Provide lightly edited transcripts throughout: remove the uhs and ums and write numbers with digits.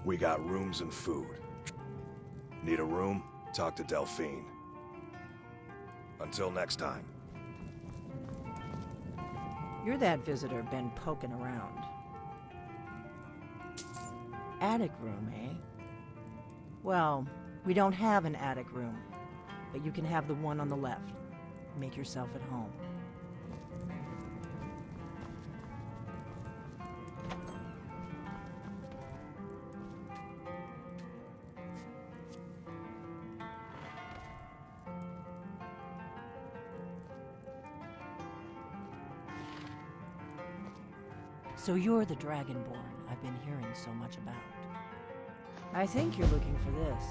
We got rooms and food. Need a room? Talk to Delphine. Until next time. You're that visitor been poking around. Attic room, eh? Well, we don't have an attic room, but you can have the one on the left. Make yourself at home. So you're the Dragonborn I've been hearing so much about. I think you're looking for this.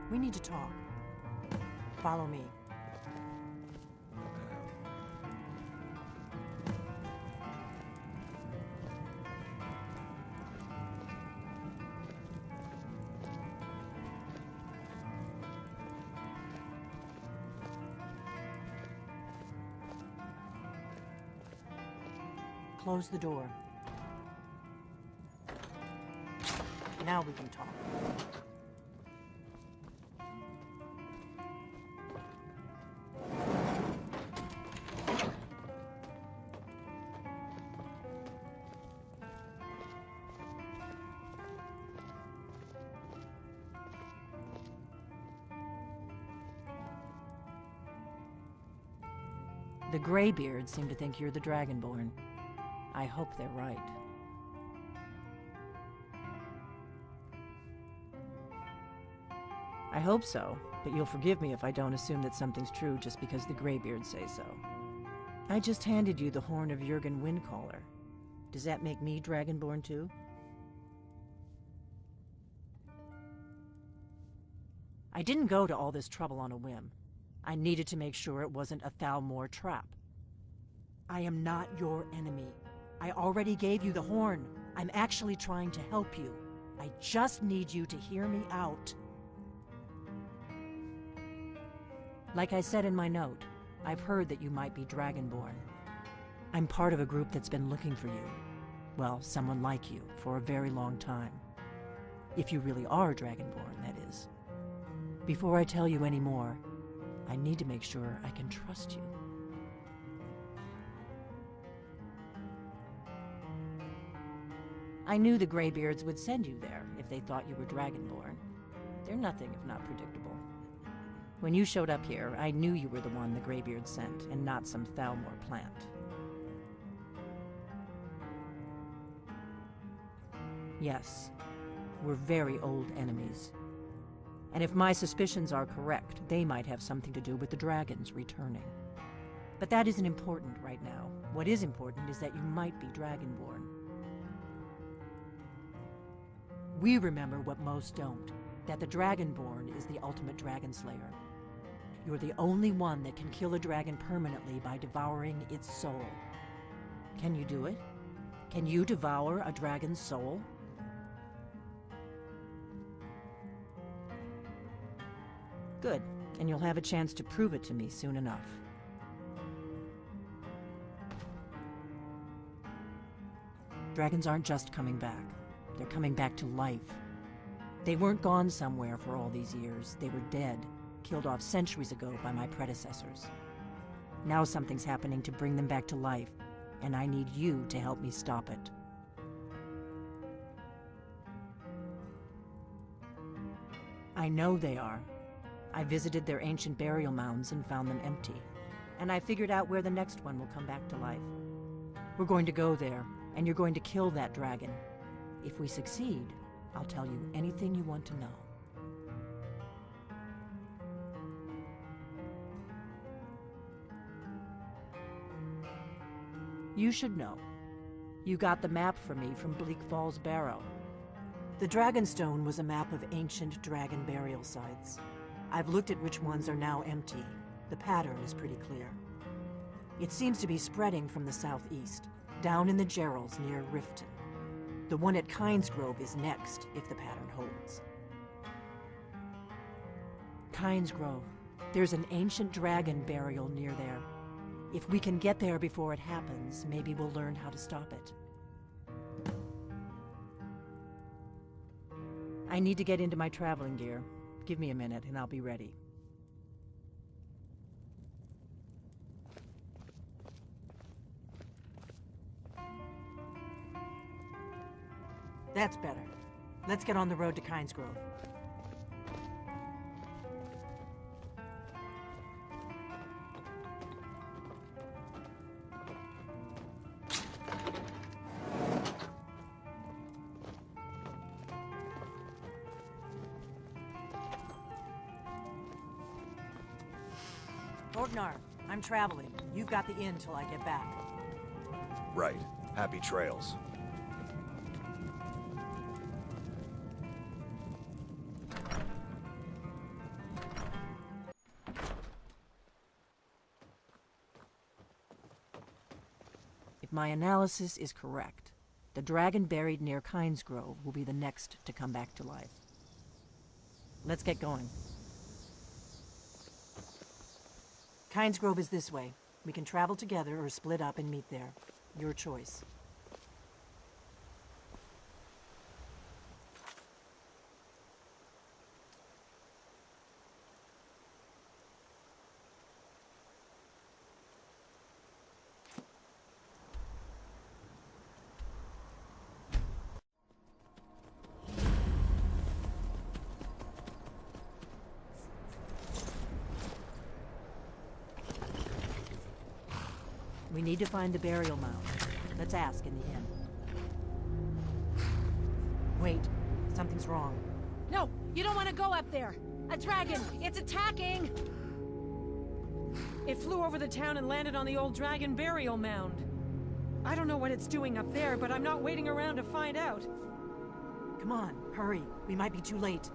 We need to talk. Follow me. Close the door. Now we can talk. The Greybeards seem to think you're the Dragonborn. I hope they're right. I hope so, but you'll forgive me if I don't assume that something's true just because the Greybeards say so. I just handed you the Horn of Jurgen Windcaller. Does that make me Dragonborn too? I didn't go to all this trouble on a whim. I needed to make sure it wasn't a Thalmor trap. I am not your enemy. I already gave you the horn. I'm actually trying to help you. I just need you to hear me out. Like I said in my note, I've heard that you might be Dragonborn. I'm part of a group that's been looking for you. Well, someone like you, for a very long time. If you really are Dragonborn, that is. Before I tell you any more, I need to make sure I can trust you. I knew the Greybeards would send you there if they thought you were Dragonborn. They're nothing if not predictable. When you showed up here, I knew you were the one the Greybeards sent, and not some Thalmor plant. Yes, we're very old enemies. And if my suspicions are correct, they might have something to do with the dragons returning. But that isn't important right now. What is important is that you might be Dragonborn. We remember what most don't, that the Dragonborn is the ultimate dragon slayer. You're the only one that can kill a dragon permanently by devouring its soul. Can you do it? Can you devour a dragon's soul? Good, and you'll have a chance to prove it to me soon enough. Dragons aren't just coming back. They're coming back to life. They weren't gone somewhere for all these years. They were dead, killed off centuries ago by my predecessors. Now something's happening to bring them back to life, and I need you to help me stop it. I know they are. I visited their ancient burial mounds and found them empty. And I figured out where the next one will come back to life. We're going to go there, and you're going to kill that dragon. If we succeed, I'll tell you anything you want to know. You should know. You got the map from me from Bleak Falls Barrow. The Dragonstone was a map of ancient dragon burial sites. I've looked at which ones are now empty. The pattern is pretty clear. It seems to be spreading from the southeast, down in the Gerals near Riften. The one at Kynesgrove is next, if the pattern holds. Kynesgrove. There's an ancient dragon burial near there. If we can get there before it happens, maybe we'll learn how to stop it. I need to get into my traveling gear. Give me a minute and I'll be ready. That's better. Let's get on the road to Kynesgrove. Sahloknir, I'm traveling. You've got the inn till I get back. Right. Happy trails. If my analysis is correct, the dragon buried near Kynesgrove will be the next to come back to life. Let's get going. Kynesgrove is this way. We can travel together or split up and meet there. Your choice. We need to find the burial mound. Let's ask in the inn. Wait, something's wrong. No, you don't want to go up there. A dragon, it's attacking! It flew over the town and landed on the old dragon burial mound. I don't know what it's doing up there, but I'm not waiting around to find out. Come on, hurry. We might be too late.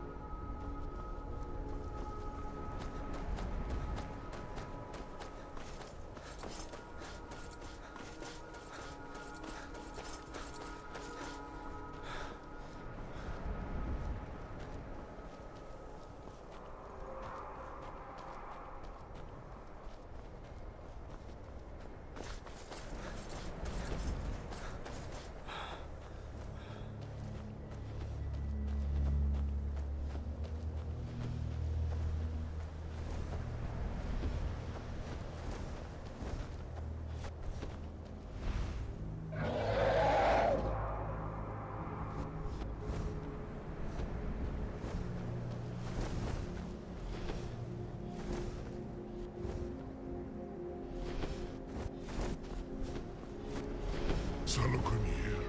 Sahloknir,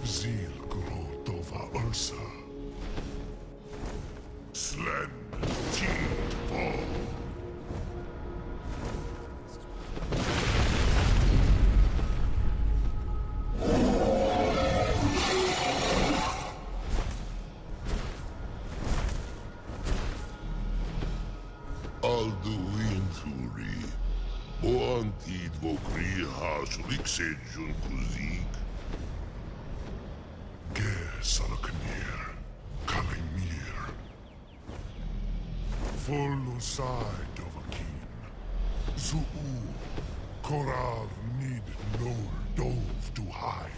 Zil Grotova Ulsa. Slen, Tiet Fall. Alduinturi, Boantid Vokri Hasrixejun Kuzik. Ge Sahloknir, Kalimir. Volusai Dovakin. Zuu, Korav Nid Nol Dov to hide.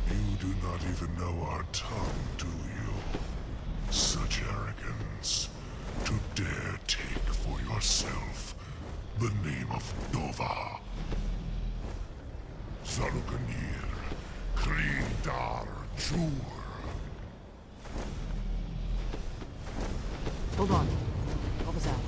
You do not even know our tongue, do you? Such arrogance. To dare take for yourself the name of Dova. Sahloknir, Kridar Jur. Hold on. What was that?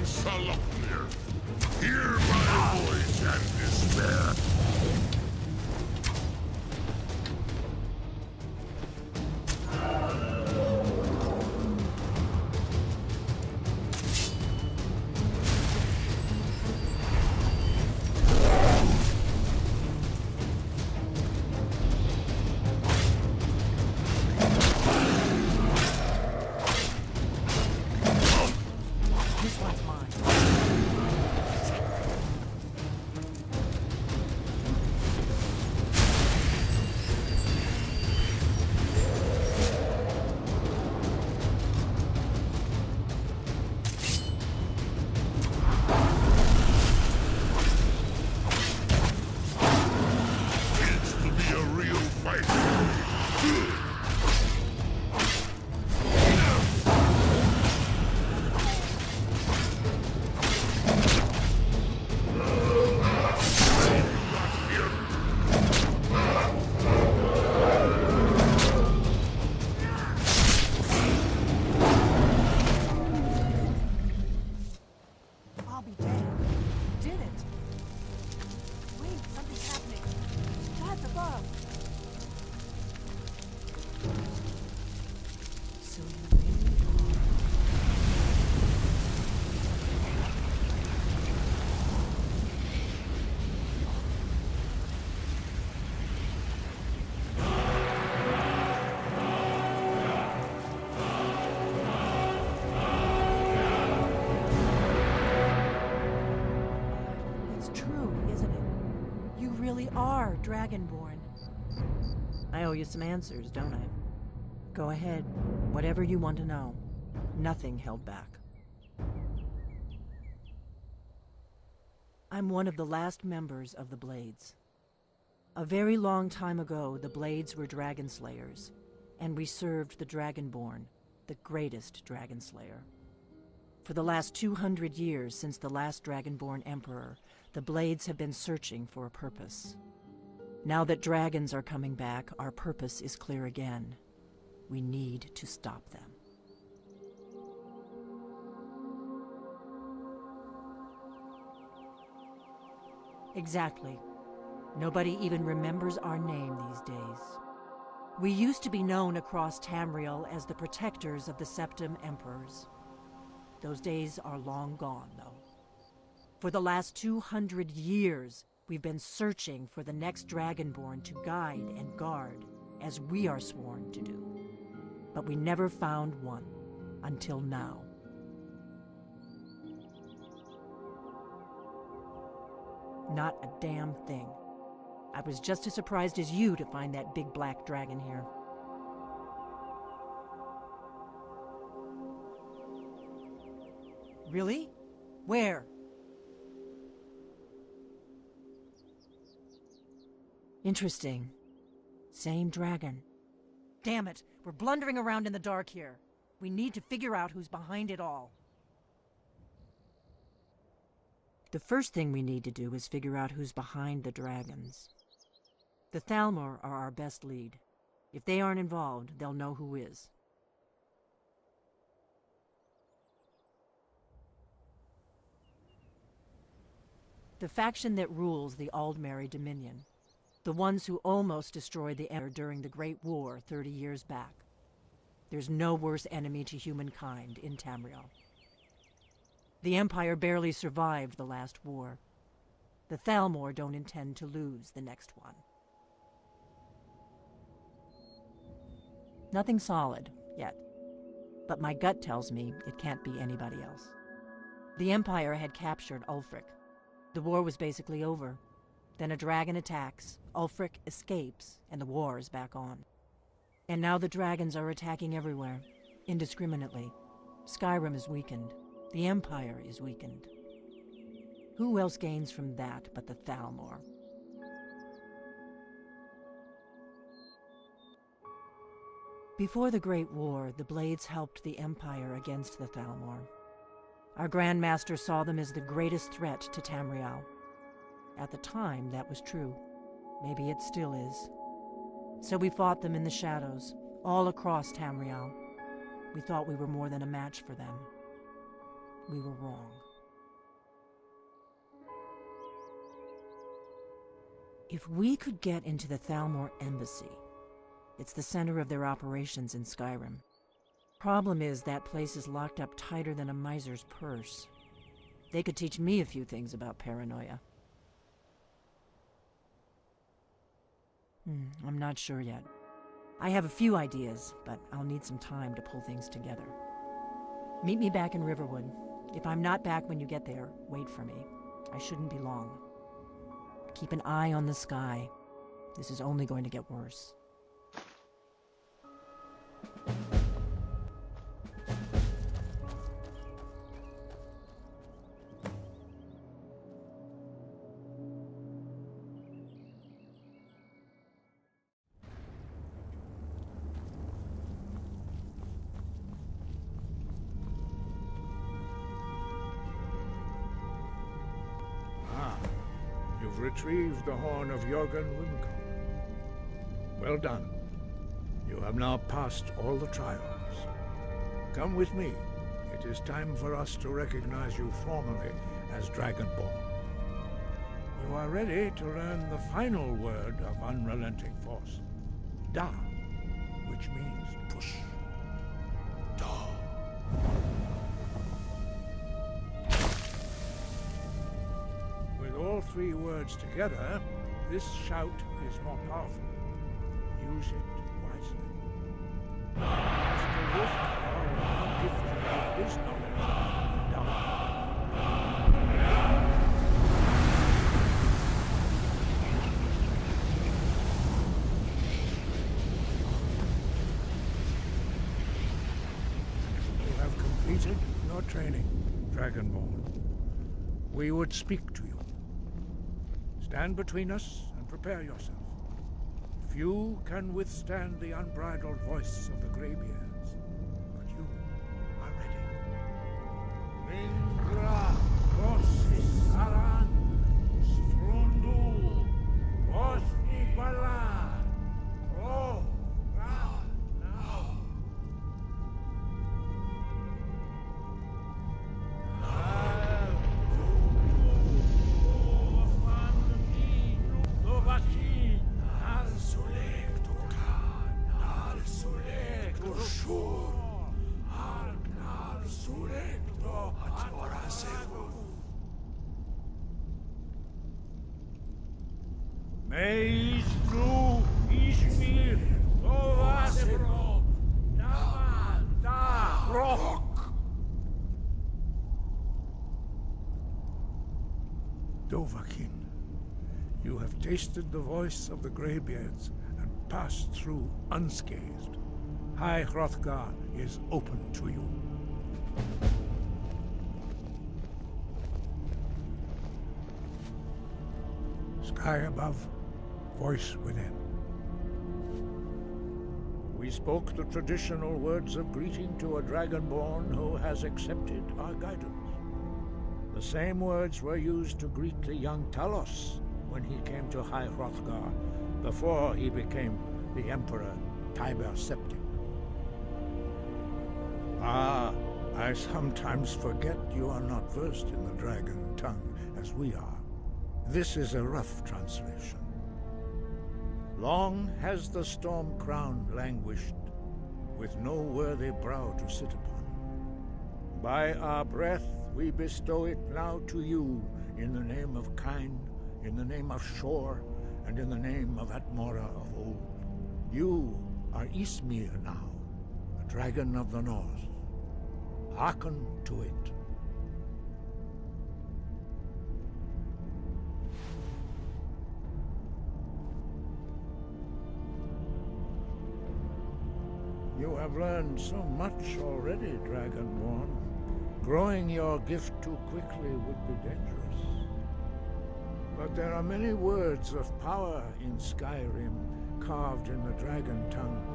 Sahloknir, hear my voice and despair. are Dragonborn? I owe you some answers, don't I? Go ahead. Whatever you want to know. Nothing held back. I'm one of the last members of the Blades. A very long time ago, the Blades were dragon slayers, and we served the Dragonborn, the greatest dragon slayer. For the last 200 years since the last Dragonborn Emperor, the Blades have been searching for a purpose. Now that dragons are coming back, our purpose is clear again. We need to stop them. Exactly. Nobody even remembers our name these days. We used to be known across Tamriel as the protectors of the Septim Emperors. Those days are long gone, though. For the last 200 years, we've been searching for the next Dragonborn to guide and guard, as we are sworn to do. But we never found one, until now. Not a damn thing. I was just as surprised as you to find that big black dragon here. Really? Where? Interesting. Same dragon. Damn it, we're blundering around in the dark here. We need to figure out who's behind it all. The first thing we need to do is figure out who's behind the dragons. The Thalmor are our best lead. If they aren't involved, they'll know who is. The faction that rules the Aldmeri Dominion. The ones who almost destroyed the Empire during the Great War 30 years back. There's no worse enemy to humankind in Tamriel. The Empire barely survived the last war. The Thalmor don't intend to lose the next one. Nothing solid, yet. But my gut tells me it can't be anybody else. The Empire had captured Ulfric. The war was basically over. Then a dragon attacks, Ulfric escapes, and the war is back on. And now the dragons are attacking everywhere, indiscriminately. Skyrim is weakened. The Empire is weakened. Who else gains from that but the Thalmor? Before the Great War, the Blades helped the Empire against the Thalmor. Our Grand Master saw them as the greatest threat to Tamriel. At the time, that was true. Maybe it still is. So we fought them in the shadows, all across Tamriel. We thought we were more than a match for them. We were wrong. If we could get into the Thalmor embassy, it's the center of their operations in Skyrim. Problem is, that place is locked up tighter than a miser's purse. They could teach me a few things about paranoia. I'm not sure yet. I have a few ideas, but I'll need some time to pull things together. Meet me back in Riverwood. If I'm not back when you get there, wait for me. I shouldn't be long. Keep an eye on the sky. This is only going to get worse. You've retrieved the Horn of Jurgen Windcaller. Well done. You have now passed all the trials. Come with me. It is time for us to recognize you formally as Dragonborn. You are ready to learn the final word of Unrelenting Force. Dah, which means push. Dah. With all three words together, this shout is more powerful. Use it wisely. Master Wolfgar will now gift you with his knowledge of Dah. completed your training, Dragonborn, we would speak to you. Stand between us and prepare yourself. Few can withstand the unbridled voice of the Greybeards, but you are ready. Mingra, Rossi, Aran, Strundu, Rosni Bala, Ro Dah. Meistru Ishmir Tovasebro Naman Da Rock Dovahkiin, you have tasted the voice of the Greybeards and passed through unscathed. High Hrothgar is open to you. Sky above, voice within. We spoke the traditional words of greeting to a Dragonborn who has accepted our guidance. The same words were used to greet the young Talos when he came to High Hrothgar before he became the Emperor Tiber Septim. Ah, I sometimes forget you are not versed in the dragon tongue as we are. This is a rough translation. Long has the storm crown languished, with no worthy brow to sit upon. By our breath we bestow it now to you, in the name of Kyne, in the name of Shor, and in the name of Atmora of old. You are Ysmir now, a dragon of the north. Hearken to it. You have learned so much already, Dragonborn. Growing your gift too quickly would be dangerous. But there are many words of power in Skyrim, carved in the dragon tongue.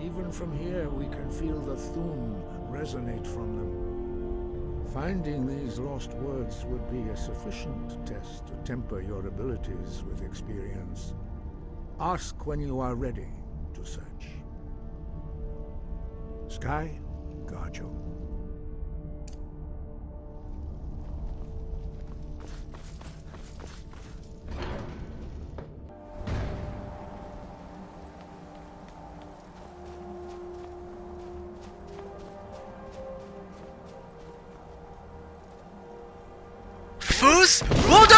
Even from here we can feel the Thum resonate from them. Finding these lost words would be a sufficient test to temper your abilities with experience. Ask when you are ready to search. Sky, guard you. Fus Ro Dah!